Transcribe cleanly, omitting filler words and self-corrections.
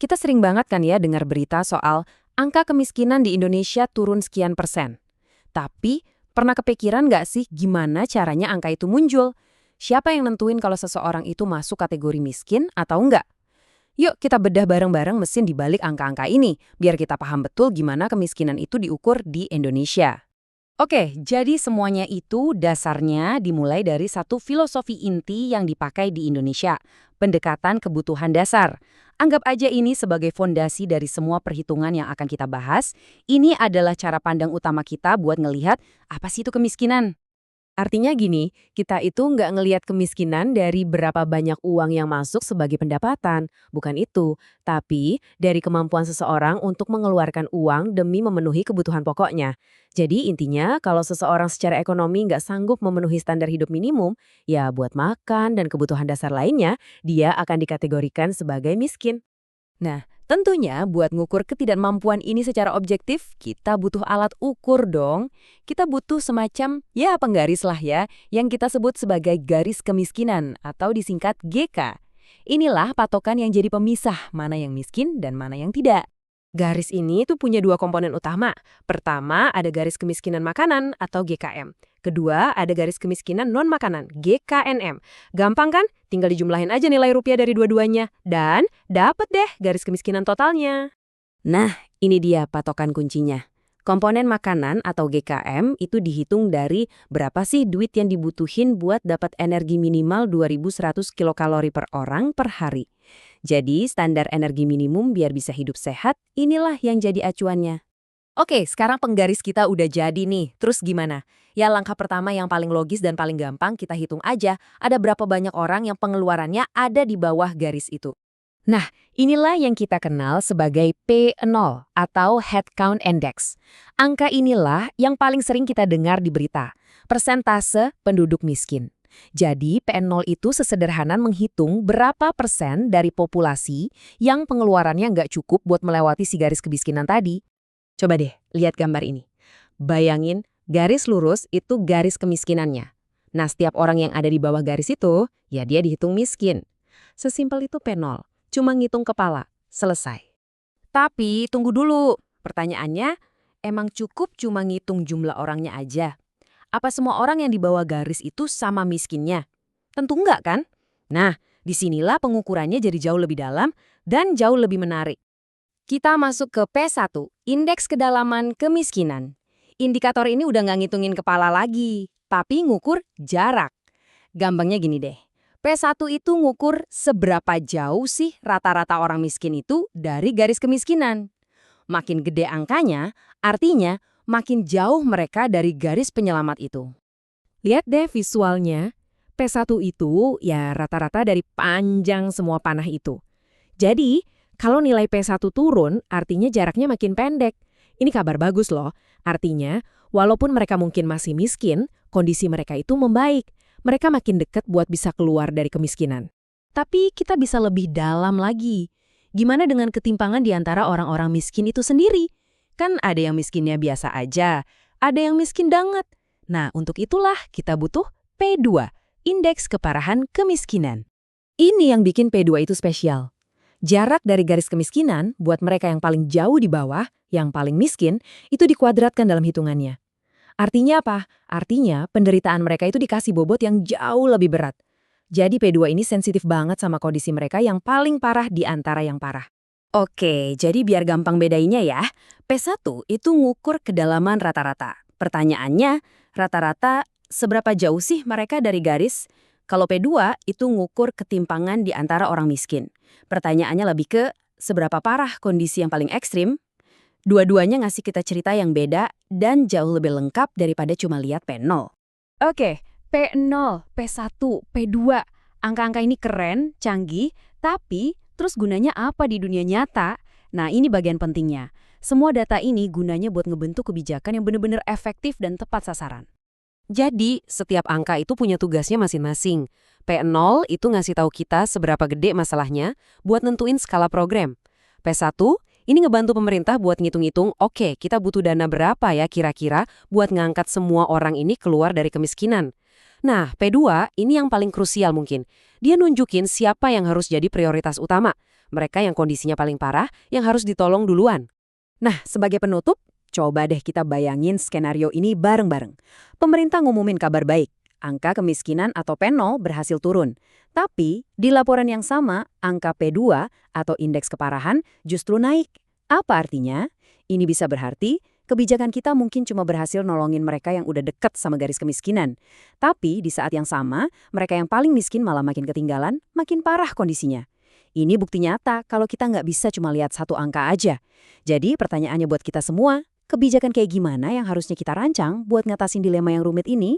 Kita sering banget kan ya dengar berita soal angka kemiskinan di Indonesia turun sekian persen. Tapi, pernah kepikiran nggak sih gimana caranya angka itu muncul? Siapa yang nentuin kalau seseorang itu masuk kategori miskin atau enggak? Yuk kita bedah bareng-bareng mesin di balik angka-angka ini, biar kita paham betul gimana kemiskinan itu diukur di Indonesia. Oke, jadi semuanya itu dasarnya dimulai dari satu filosofi inti yang dipakai di Indonesia, pendekatan kebutuhan dasar. Anggap aja ini sebagai fondasi dari semua perhitungan yang akan kita bahas. Ini adalah cara pandang utama kita buat ngelihat apa sih itu kemiskinan. Artinya gini, kita itu nggak ngelihat kemiskinan dari berapa banyak uang yang masuk sebagai pendapatan. Bukan itu. Tapi dari kemampuan seseorang untuk mengeluarkan uang demi memenuhi kebutuhan pokoknya. Jadi intinya kalau seseorang secara ekonomi nggak sanggup memenuhi standar hidup minimum, ya buat makan dan kebutuhan dasar lainnya, dia akan dikategorikan sebagai miskin. Nah, tentunya buat ngukur ketidakmampuan ini secara objektif, kita butuh alat ukur dong. Kita butuh semacam, ya penggaris lah ya, yang kita sebut sebagai garis kemiskinan atau disingkat GK. Inilah patokan yang jadi pemisah mana yang miskin dan mana yang tidak. Garis ini tuh punya dua komponen utama. Pertama, ada garis kemiskinan makanan atau GKM. Kedua, ada garis kemiskinan non-makanan, GKNM. Gampang kan? Tinggal dijumlahin aja nilai rupiah dari dua-duanya. Dan dapet deh garis kemiskinan totalnya. Nah, ini dia patokan kuncinya. Komponen makanan atau GKM itu dihitung dari berapa sih duit yang dibutuhin buat dapat energi minimal 2100 kilokalori per orang per hari. Jadi, standar energi minimum biar bisa hidup sehat, inilah yang jadi acuannya. Oke, sekarang penggaris kita udah jadi nih. Terus gimana? Ya langkah pertama yang paling logis dan paling gampang kita hitung aja ada berapa banyak orang yang pengeluarannya ada di bawah garis itu. Nah, inilah yang kita kenal sebagai P0 atau Headcount Index. Angka inilah yang paling sering kita dengar di berita, persentase penduduk miskin. Jadi, P0 itu sesederhana menghitung berapa persen dari populasi yang pengeluarannya nggak cukup buat melewati si garis kemiskinan tadi. Coba deh, lihat gambar ini. Bayangin, garis lurus itu garis kemiskinannya. Nah, setiap orang yang ada di bawah garis itu, ya dia dihitung miskin. Sesimpel itu P0. Cuma ngitung kepala, selesai. Tapi tunggu dulu, pertanyaannya, emang cukup cuma ngitung jumlah orangnya aja? Apa semua orang yang di bawah garis itu sama miskinnya? Tentu enggak kan? Nah, disinilah pengukurannya jadi jauh lebih dalam dan jauh lebih menarik. Kita masuk ke P1, Indeks Kedalaman Kemiskinan. Indikator ini udah nggak ngitungin kepala lagi, tapi ngukur jarak. Gampangnya gini deh. P1 itu ngukur seberapa jauh sih rata-rata orang miskin itu dari garis kemiskinan. Makin gede angkanya, artinya makin jauh mereka dari garis penyelamat itu. Lihat deh visualnya, P1 itu ya rata-rata dari panjang semua panah itu. Jadi, kalau nilai P1 turun, artinya jaraknya makin pendek. Ini kabar bagus loh, artinya walaupun mereka mungkin masih miskin, kondisi mereka itu membaik. Mereka makin dekat buat bisa keluar dari kemiskinan. Tapi kita bisa lebih dalam lagi. Gimana dengan ketimpangan di antara orang-orang miskin itu sendiri? Kan ada yang miskinnya biasa aja, ada yang miskin banget. Nah, untuk itulah kita butuh P2, Indeks Keparahan Kemiskinan. Ini yang bikin P2 itu spesial. Jarak dari garis kemiskinan buat mereka yang paling jauh di bawah, yang paling miskin, itu dikuadratkan dalam hitungannya. Artinya apa? Artinya penderitaan mereka itu dikasih bobot yang jauh lebih berat. Jadi P2 ini sensitif banget sama kondisi mereka yang paling parah di antara yang parah. Oke, jadi biar gampang bedainnya ya, P1 itu ngukur kedalaman rata-rata. Pertanyaannya, rata-rata seberapa jauh sih mereka dari garis? Kalau P2 itu ngukur ketimpangan di antara orang miskin. Pertanyaannya lebih ke seberapa parah kondisi yang paling ekstrim. Dua-duanya ngasih kita cerita yang beda dan jauh lebih lengkap daripada cuma lihat P0. Oke, P0, P1, P2. Angka-angka ini keren, canggih, tapi terus gunanya apa di dunia nyata? Nah, ini bagian pentingnya. Semua data ini gunanya buat ngebentuk kebijakan yang benar-benar efektif dan tepat sasaran. Jadi, setiap angka itu punya tugasnya masing-masing. P0 itu ngasih tahu kita seberapa gede masalahnya buat nentuin skala program. P1 ini ngebantu pemerintah buat ngitung-ngitung, oke, kita butuh dana berapa ya kira-kira buat ngangkat semua orang ini keluar dari kemiskinan. Nah, P2 ini yang paling krusial mungkin. Dia nunjukin siapa yang harus jadi prioritas utama. Mereka yang kondisinya paling parah, yang harus ditolong duluan. Nah, sebagai penutup, coba deh kita bayangin skenario ini bareng-bareng. Pemerintah ngumumin kabar baik, angka kemiskinan atau P0 berhasil turun. Tapi, di laporan yang sama, angka P2 atau indeks keparahan justru naik. Apa artinya? Ini bisa berarti kebijakan kita mungkin cuma berhasil nolongin mereka yang udah deket sama garis kemiskinan. Tapi di saat yang sama, mereka yang paling miskin malah makin ketinggalan, makin parah kondisinya. Ini bukti nyata kalau kita nggak bisa cuma lihat satu angka aja. Jadi pertanyaannya buat kita semua, kebijakan kayak gimana yang harusnya kita rancang buat ngatasin dilema yang rumit ini?